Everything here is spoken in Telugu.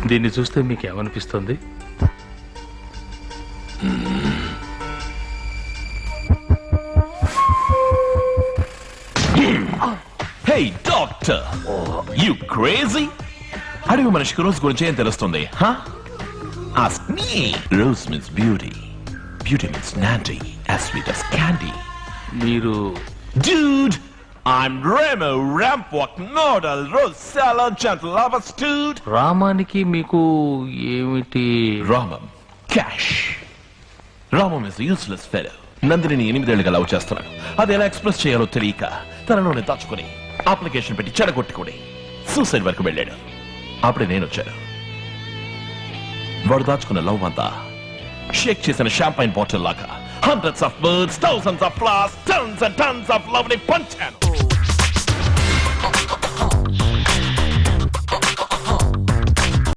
దీన్ని చూస్తే మీకు ఏమనిపిస్తుంది? Hey doctor, you crazy? అడవి మనిషికి రోజ్ గురించి ఏం తెలుస్తుంది? Ask me. Rose means beauty. Beauty means nanty, as sweet as candy. మీరు Dude, I'm Remo Rampwalk Nodal Rose Salon Gentle Lovers Dude. రామానికి మీకు ఏమిటి? Ramam, cash. Ramam is a useless fellow. Nandini 8 ఏళ్లుగా లవ్ చేస్తున్నాడు. అది ఎలా ఎక్స్ప్రెస్ చేయాలో తెలియక తనలోనే దాచుకుని అప్లికేషన్ పెట్టి చెడగొట్టుకుని సూసైడ్ వరకు వెళ్ళాడు. అప్పుడే నేను వచ్చాను. వాడు దాచుకున్న లవ్ అంతా షేక్ చేసిన షాంపైన్ బాటిల్ లాగా hundreds of birds, thousands of flowers, tons and tons of lovely పంచాను.